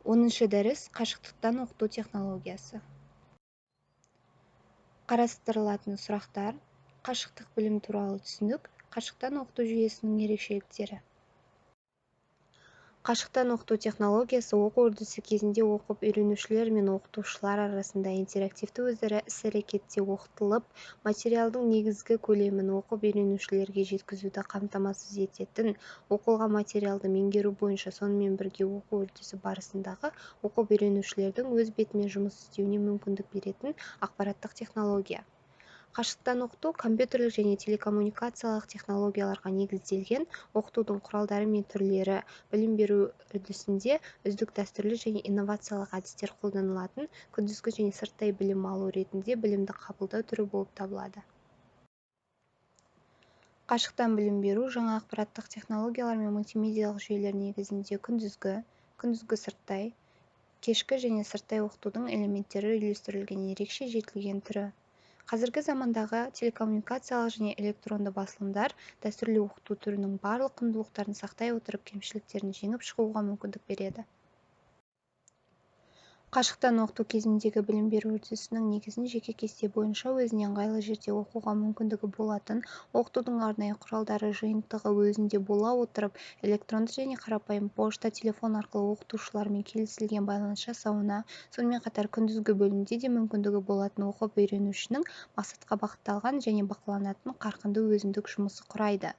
10-шы дәріс қашықтықтан оқыту технологиясы. Қарастырылатын сұрақтар: қашықтық білім туралы түсінік, қашықтан оқыту жүйесінің ерекшеліктері. Қашықтан оқыту технологиясы оқу үрдісі кезінде оқып үйренушілер мен оқытушылар арасында интерактивті өзара іс-әрекетте оқытылып, материалдың негізгі көлемін оқып үйренушілерге жеткізуді қамтамасыз ететін, оқылған материалды меңгеру бойынша сонымен бірге оқу үрдісі барысындағы оқып үйренушілердің өз бетімен жұмыс істеуіне мүмкіндік беретін ақпараттық технология. Қашықтан оқыту компьютерлік және телекоммуникациялық технологияларға негізделген оқытудың құралдары мен түрлері, білім беру үрдісінде үздік дәстүрлі және инновациялық әдістер қолданылатын күндізгі және сырттай білім алу ретінде білімді қабылдау түрі болып табылады. Қашықтан білім беру жаңа ақпараттық технологиялар мен мультимедиалық жүйелер негізінде күндізгі сырттай, кешкі және сырттай оқытудың элементтері үйлестірілген ерекше жетілген түрі. Қазіргі замандағы телекоммуникациялық және электронды басылымдар дәстүрлі оқыту түрінің барлық құндылықтарын сақтай отырып кемшіліктерін жеңіп шығуға мүмкіндік береді. Қашықтан оқыту кезіндегі білім беру үрдісінің негізін жеке кесте бойынша өзіне ыңғайлы жерде оқуға мүмкіндігі болатын, оқытудың арнайы құралдары жиынтығы өзінде бола отырып, электронды және қарапайым пошта, телефон арқылы оқытушылармен келісілген байланыс жасауына, сонымен қатар күндізгі бөлімде де мүмкіндігі болатын оқып үйренушінің мақсатқа бағытталған және бақыланатын қарқынды өзіндік жұмысы құрайды.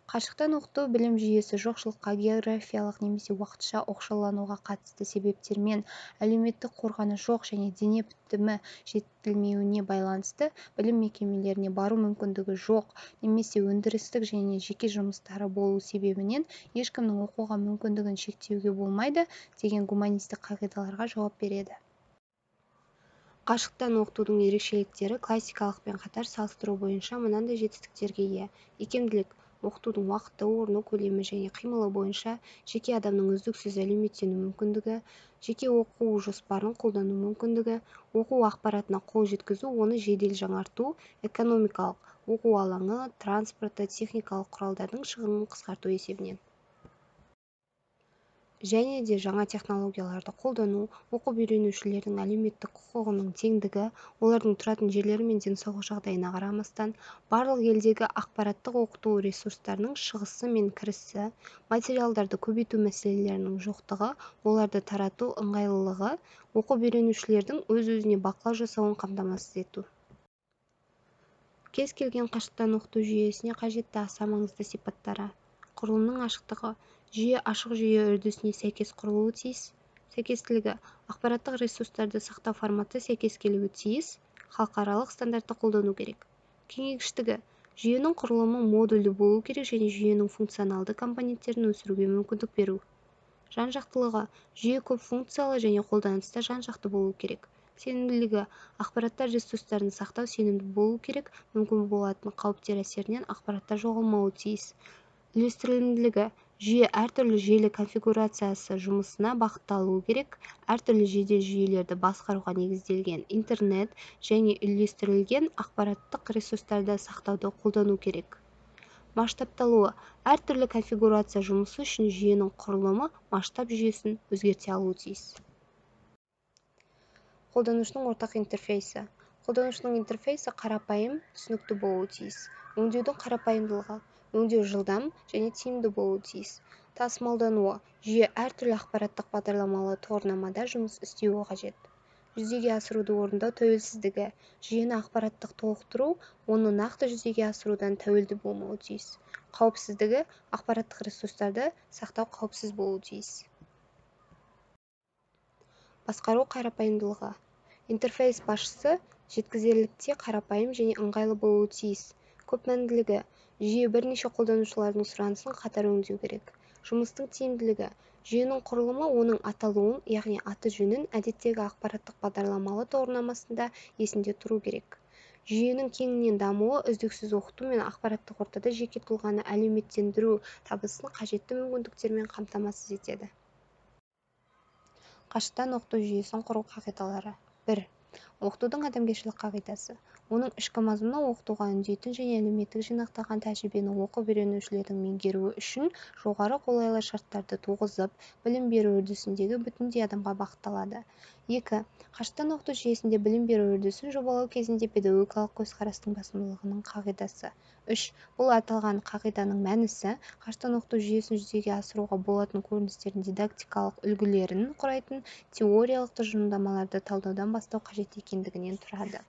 Қашықтан оқыту білім жүйесі жоқшылыққа, географиялық немесе уақытша оқшаулануға қатысты себептермен, әлеуметтік қорғаны жоқ және дене бітімі жетілмеуіне байланысты білім мекемелеріне бару мүмкіндігі жоқ немесе өндірістік және жеке жұмыстары болу себебінен ешкімнің оқуға мүмкіндігін шектеуге болмайды деген гуманистік қағидаларға жауап береді. Қашықтан оқытудың ерекшеліктері классикалықпен қатар салыстыру бойынша мынандай жетістіктерге ие: икемділік, оқытудың уақыты, орны, көлемі және қимылы бойынша жеке адамның үздіксіз әлеуметтену мүмкіндігі, жеке оқу жоспарын қолдану мүмкіндігі, оқу ақпаратына қол жеткізу, оны жедел жаңарту, экономикалық, оқу алаңы, транспорты, техникалық құралдардың шығынын қысқарту есебінен. Және де жаңа технологияларды қолдану, оқып үйренушілердің әлеуметтік құқығының теңдігі, олардың тұратын жерлері мен денсаулық жағдайына қарамастан, барлық елдегі ақпараттық оқыту ресурстарының шығысы мен кірісі, материалдарды көбейту мәселелерінің жоқтығы, оларды тарату ыңғайлылығы, оқып үйренушілердің өз-өзіне бақылау жасауын қамтамасыз ету. Кез келген қашықтан оқыту жүйесіне қажетті аса маңызды сипаттары: құрылымның ашықтығы, жүйе ашық жүйе үрдісіне сәйкес құрылуы тиіс, сәйкестілігі, ақпараттық ресурстарды сақтау форматы сәйкес келуі тиіс, халықаралық стандартты қолдану керек. Кеңейгіштігі, жүйенің құрылымы модульді болу керек және жүйенің функционалды компоненттерін өсіруге мүмкіндік беру. Жан-жақтылығы, жүйе көп функциялы және қолданыста жан-жақты болу керек. Сенімділігі, ақпараттар ресурстарын сақтау сенімді болу керек, мүмкін болатын қауіптер әсерінен ақпараттар жоғалмауы тиіс. Үйлестірілімділігі, жүйе әртүрлі желі конфигурациясы жұмысына бағытталуы керек, әртүрлі жедел жүйелерді басқаруға негізделген интернет және үйлестірілген ақпараттық ресурстарды сақтауды қолдану керек. Масштабталуы, әртүрлі конфигурация жұмысы үшін жүйенің құрылымы масштаб жүйесін өзгерте алуы тиіс. Қолданушының ортақ интерфейсі. Қолданушының интерфейсі қарапайым, түсінікті болуы тиіс. Өңдеудің қарапайымдылығы, өңдеу жылдам және тиімді болуы тиіс. Тасымалдануы, жүйе әртүрлі ақпараттық бағдарламалы тұғырнамада жұмыс істеуі қажет. Жүзеге асыруды орындау тәуелсіздігі, жүйені ақпараттық толықтыру, оны нақты жүзеге асырудан тәуелді болмауы тиіс. Қауіпсіздігі, ақпараттық ресурстарды сақтау қауіпсіз болуы тиіс. Басқару қарапайымдылығы. Интерфейс басшысы жеткізерлікте қарапайым және ыңғайлы болуы тиіс. Көпмәнділігі, жүйе бірнеше қолданушылардың сұранысын қатар өңдеу керек. Жұмыстың тиімділігі, жүйенің құрылымы оның аталуын, яғни аты жөнін әдеттегі ақпараттық бағдарламалы тұғырнамасында есінде тұру керек. Жүйенің кеңінен дамуы үздіксіз оқыту мен ақпараттық ортада жеке тұлғаны әлеуметтендіру табысын қажетті мүмкіндіктермен қамтамасыз етеді. Қашықтан оқыту жүйесін құру қағидалары. 1. Оқытудың адамгершілік қағидасы. Оның ішкі мазмұны оқытуға үндейтін және әлеуметтік жинақталған тәжірибені оқып үйренушілердің меңгеруі үшін жоғары қолайлы шарттарды туғызып, білім беру үрдісіндегі бүтіндей адамға бағытталады. 2. Қашықтан оқыту жүйесінде білім беру үрдісін жобалау кезінде педагогикалық көзқарастың басымдылығының қағидасы. 3. Бұл аталған қағиданың мәнісі қашықтан оқыту жүйесін жүзеге асыруға болатын көріністердің дидактикалық үлгілерін құрайтын теориялық тұжырымдамаларды талдаудан бастау қажет екендігінен тұрады.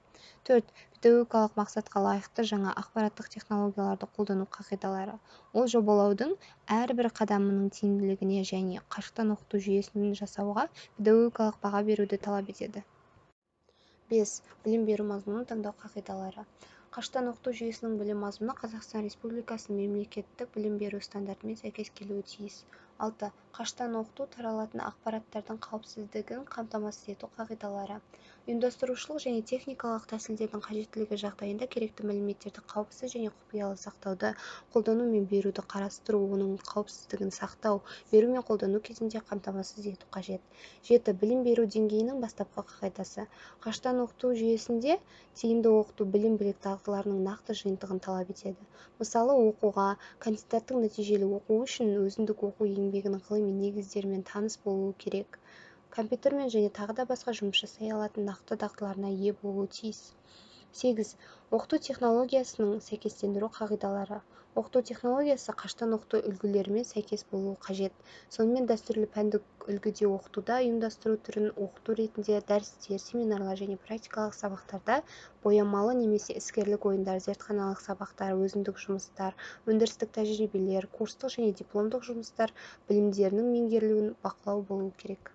4. Педагогикалық мақсатқа лайықты жаңа ақпараттық технологияларды қолдану қағидалары. Ол жобалаудың әрбір қадамының тиімділігіне және қашықтан оқыту жүйесін жасауға педагогикалық баға беруді талап етеді. 5. Білім беру мазмұнын таңдау қағидалары. Қашықтан оқыту жүйесінің білім мазмұны Қазақстан Республикасының мемлекеттік білім беру стандартымен сәйкес келуі тиіс. 6. Қашықтан оқыту таралатын ақпараттардың қауіпсіздігін қамтамасыз ету қағидалары. Ұйымдастырушылық және техникалық тәсілдердің қажеттілігі жағдайында керекті мәліметтерді қауіпсіз және құпиялы сақтауды, қолдану мен беруді қарастыру, оның қауіпсіздігін сақтау, беру мен қолдану кезінде қамтамасыз ету қажет. 7. Білім беру деңгейінің бастапқы қағидасы. Қашықтан оқыту жүйесінде тиімді оқыту білім-білік дағдыларының нақты жиынтығын талап етеді. Мысалы, оқуға, кандидаттың нәтижелі оқуы үшін өзіндік оқу еңбегінің ғылыми негіздерімен таныс болуы керек. Компьютермен және тағы да басқа жұмыс жасай алатын нақты дағдыларына ие болуы тиіс. 8. Оқыту технологиясының сәйкестендіру қағидалары. Оқыту технологиясы қашықтан оқыту үлгілерімен сәйкес болуы қажет. Сонымен дәстүрлі пәндік үлгіде оқытуда ұйымдастыру түрін оқыту ретінде дәрістер, семинарлар және практикалық сабақтарда боямалы немесе іскерлік ойындар, зертханалық сабақтар, өзіндік жұмыстар, өндірістік тәжірибелер, курстық және дипломдық жұмыстар білімдерінің меңгерілуін бақылау болуы керек.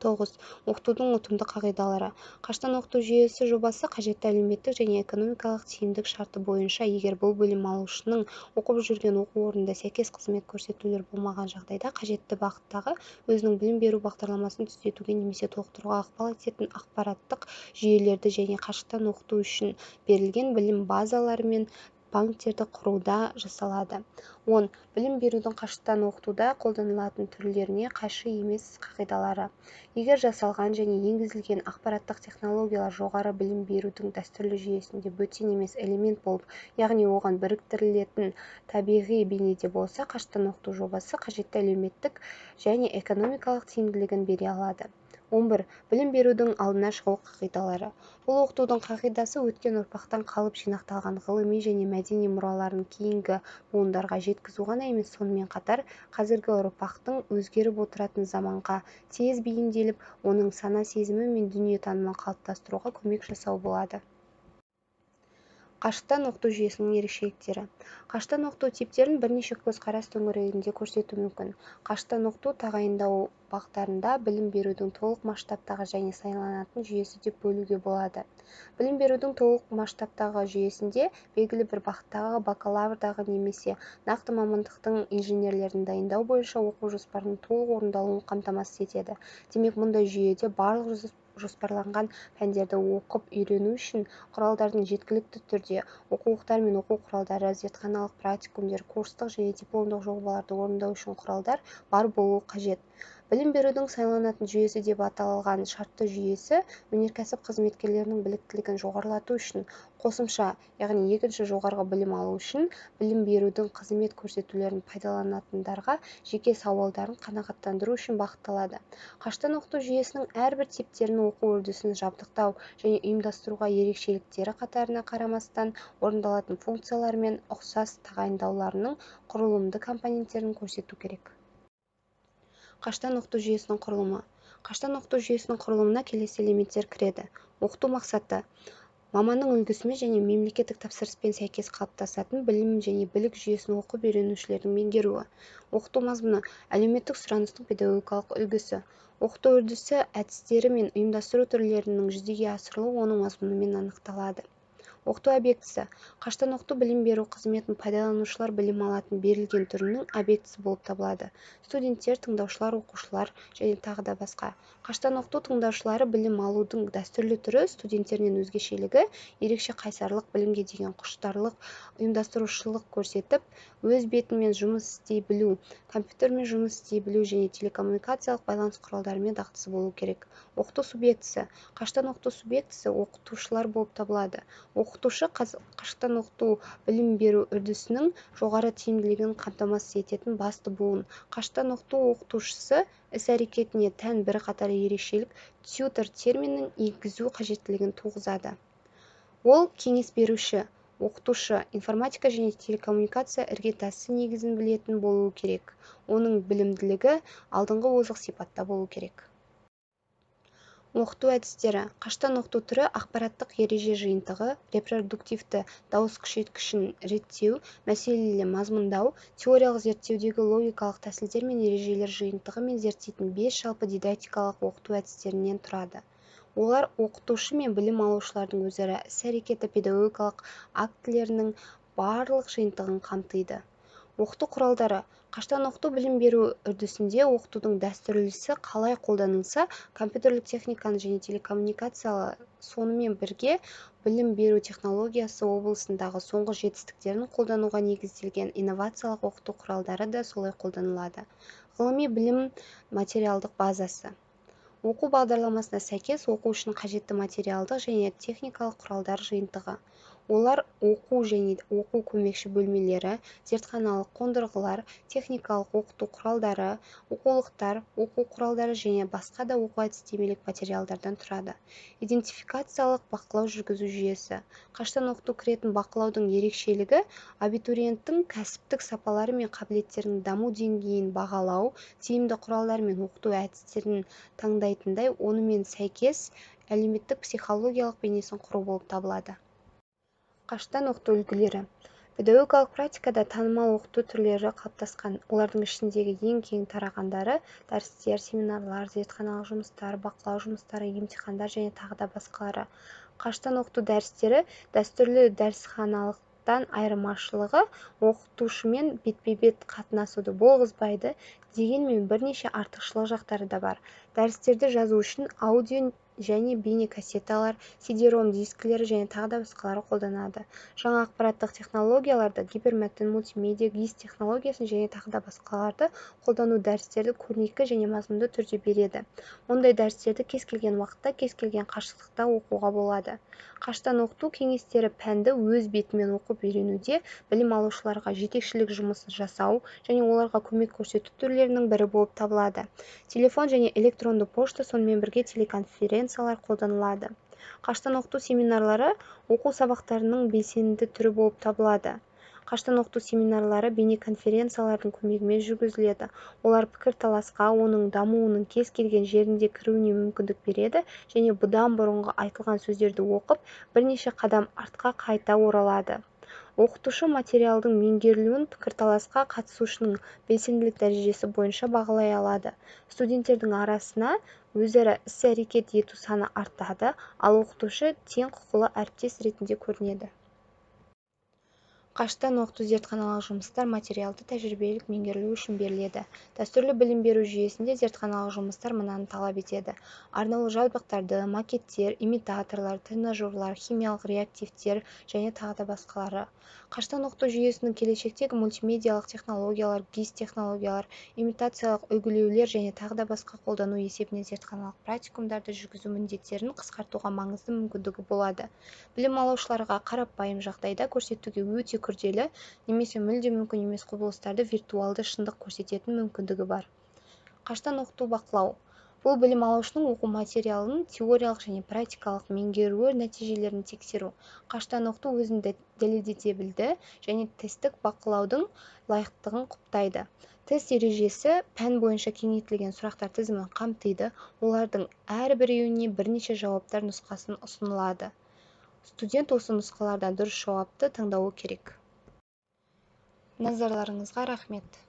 9. Оқытудың ұтымды қағидалары. Қашықтан оқыту жүйесі жобасы қажетті әлеуметтік және экономикалық тиімділік шарты бойынша, егер бұл білім алушының оқып жүрген оқу орнында сәйкес қызмет көрсетулер болмаған жағдайда, қажетті бағыттағы өзінің білім беру бағдарламасын түзетуге немесе толықтыруға ықпал ететін ақпараттық жүйелерді және қашықтан оқыту үшін берілген білім базалары мен банктерді құруда жасалады. 10. Білім берудің қашықтан оқытуда қолданылатын түрлеріне қайшы емес қағидалары. Егер жасалған және енгізілген ақпараттық технологиялар жоғары білім берудің дәстүрлі жүйесінде бөтен емес элемент болып, яғни оған біріктірілетін табиғи бейнеде болса, қашықтан оқыту жобасы қажетті әлеуметтік және экономикалық тиімділігін бере алады. 11. Білім берудің алдына шығу қағидалары. Бұл оқытудың қағидасы өткен ұрпақтан қалып жинақталған ғылыми және мәдени мұраларын кейінгі буындарға жеткізу ғана емес, сонымен қатар қазіргі ұрпақтың өзгеріп отыратын заманға тез бейімделіп, оның сана-сезімі мен дүниетанымын қалыптастыруға көмек жасау болады. Қашықтан оқыту жүйесінің ерекшеліктері. Қашықтан оқыту типтерін бірнеше көзқарас төңірегінде көрсету мүмкін. Қашықтан оқыту тағайындау бағыттарында білім берудің толық масштабтағы және сайланатын жүйесі деп бөлуге болады. Білім берудің толық масштабтағы жүйесінде белгілі бір бағыттағы бакалаврдағы немесе нақты мамандықтың инженерлерін дайындау бойынша оқу жоспарының толық орындалуын қамтамасыз етеді. Демек, мұндай жүйеде барлық жоспарланған пәндерді оқып үйрену үшін құралдардың жеткілікті түрде, оқулықтар мен оқу құралдары, зертханалық практикумдер, курстық және дипломдық жобаларды орындау үшін құралдар бар болуы қажет. Білім берудің сайланатын жүйесі деп аталған шартты жүйесі өнеркәсіп қызметкерлерінің біліктілігін жоғарылату үшін қосымша, яғни екінші жоғарғы білім алу үшін білім берудің қызмет көрсетулерін пайдаланатындарға жеке сауалдарын қанағаттандыру үшін бағытталады. Қашықтан оқыту жүйесінің әрбір типтерін оқу үрдісін жабдықтау және ұйымдастыруға ерекшеліктері қатарына қарамастан орындалатын функциялар мен ұқсас тағайындауларының құрылымды компоненттерін көрсету керек. Қашықтан оқыту жүйесінің құрылымы. Қашықтан оқыту жүйесінің құрылымына келесі элементтер кіреді. Оқыту мақсаты. Маманның үлгісімен және мемлекеттік тапсырыспен сәйкес қалыптасатын білім және білік жүйесін оқып үйренушілердің меңгеруі. Оқыту мазмұны. Әлеуметтік сұраныстың педагогикалық үлгісі. Оқыту үрдісі, әдістері мен ұйымдастыру түрлерінің жүзеге асырылуы оның мазмұнымен анықталады. Оқыту объектісі қаштан оқыту білім беру қызметін пайдаланушылар білім алатын берілген түрінің объектісі болып табылады. Студенттер, тыңдаушылар, оқушылар және тағы да басқа. Қаштан оқыту тыңдаушылары білім алудың дәстүрлі түрі, студенттерінен өзгешелігі, ерекше қайсарлық, білімге деген құштарлық, ұйымдастырушылық көрсетіп, өз бетімен жұмыс істей білу, компьютермен жұмыс істей білу және телекоммуникациялық байланыс құралдарымен дағдысы болу керек. Оқыту субъектісі қаштан оқыту субъектісі оқытушылар болып табылады. Оқытушы қашықтан оқыту білім беру үрдісінің жоғары тиімділігін қамтамасыз ететін басты буын. Қашықтан оқыту оқытушысы іс-әрекетіне тән бірқатар ерекшелік тьютор терминін енгізу қажеттілігін туғызады. Ол кеңес беруші, оқытушы, информатика және телекоммуникация іргетасы негізін білетін болуы керек. Оның білімділігі алдыңғы озық сипатта болу керек. Оқыту әдістері қаштан оқыту түрі ақпараттық ереже жиынтығы, репродуктивті дауыс күшейткішін реттеу, мәселелі мазмұндау, теориялық зерттеудегі логикалық тәсілдер мен ережелер жиынтығы мен зерттейтін 5 жалпы дидактикалық оқыту әдістерінен тұрады. Олар оқытушы мен білім алушылардың өзара іс-әрекеті педагогикалық актілерінің барлық жиынтығын қамтиды. Оқыту құралдары қаштан оқыту білім беру үрдісінде оқытудың дәстүрлісі қалай қолданылса, компьютерлік техниканы және телекоммуникациялы сонымен бірге білім беру технологиясы облысындағы соңғы жетістіктерін қолдануға негізделген инновациялық оқыту құралдары да солай қолданылады. Ғылыми білім материалдық базасы оқу бағдарламасына сәйкес оқу үшін қажетті материалдық және техникалық құралдар жиынтығы. Олар оқу және оқу көмекші бөлмелері, зертханалық қондырғылар, техникалық оқыту құралдары, оқулықтар, оқу құралдары және басқа да оқу әдістемелік материалдардан тұрады. Идентификациялық бақылау жүргізу жүйесі. Қаштан оқыту кіретін бақылаудың ерекшелігі абитуриенттің кәсіптік сапалары мен қабілеттерінің даму деңгейін бағалау, тиімді құралдар мен оқыту әдістерін таңдайтындай, онымен сәйкес әлеуметтік психологиялық бейнесін құру болып табылады. Қаштан оқыту үлгілері. Педагогикалық практикада танымал оқыту түрлері қалыптасқан. Олардың ішіндегі ең кең тарағандары дәрістер, семинарлар, зертханалық жұмыстар, бақылау жұмыстары, емтихандар және тағы да басқалары. Қаштан оқыту дәрістері дәстүрлі дәрісханалықтан айырмашылығы оқытушымен бетпе-бет қатынасуды болғызбайды, дегенмен бірнеше артықшылық жақтары да бар. Дәрістерді жазу үшін аудио және бейне кассеталар, CD-ROM дискілері және тағы да басқалары қолданады. Жаңа ақпараттық технологияларды, гипермәтін, мультимедиа, GIS технологиясын және тағы да басқаларды қолдану дәрістерді көрнекі және мазмұнды түрде береді. Ондай дәрістерді кез келген уақытта, кез келген қашықтықта оқуға болады. Қаштан оқыту кеңестері пәнді өз бетімен оқып үйренуде білім алушыларға жетекшілік жұмысын жасау және оларға көмек көрсету түрлерінің бірі болып табылады. Телефон және электронды пошта, сонымен бірге телеконференциялар қолданылады. Қаштан оқыту семинарлары оқу сабақтарының белсенді түрі болып табылады. Қаштан оқыту семинарлары бейнеконференциялардың көмегімен жүргізіледі. Олар пікірталасқа, оның дамуының кез келген жерінде кіруіне мүмкіндік береді және бұдан бұрынғы айтылған сөздерді оқып, бірнеше қадам артқа қайта оралады. Оқытушы материалдың меңгерілуін пікірталасқа қатысушының белсенділік дәрежесі бойынша бағалай алады. Студенттердің арасына өзара іс-әрекет ету саны артады, ал оқытушы тең құқылы әріптес ретінде көрінеді. Қаштан оқыту зертханалық жұмыстар материалды тәжірибелік меңгерілу үшін беріледі. Дәстүрлі білім беру жүйесінде зертханалық жұмыстар мынаны талап етеді. Арнаулы жабдықтарды, макеттер, имитаторлар, тренажерлар, химиялық реактивтер және тағы да басқалары. Қаштан оқыту жүйесінің келешектегі мультимедиалық технологиялар, GIS технологиялар, имитациялық үлгілеулер және тағы да басқа қолдану есебінен зертханалық практикумдарды жүргізу міндеттерін қысқартуға маңызды мүмкіндігі болады. Білім алушыларға қарапайым жағдайда көрсетуге өте күрделі немесе мүлде мүмкін емес құбылыстарды виртуалды шындық көрсететін мүмкіндігі бар. Қаштан оқыту бақылау. Бұл білім алушының оқу материалының теориялық және практикалық меңгеруі нәтижелерін тексеру. Қаштан оқыту өзін дәлелдете білді және тесттік бақылаудың лайықтығын құптайды. Тест ережесі пән бойынша кеңейтілген сұрақтар тізімін қамтиды. Олардың әрбіреуіне бірнеше жауаптар нұсқасын ұсынылады. Студент осы нұсқалардан дұрыс жауапты таңдауы керек. Назарларыңызға рахмет.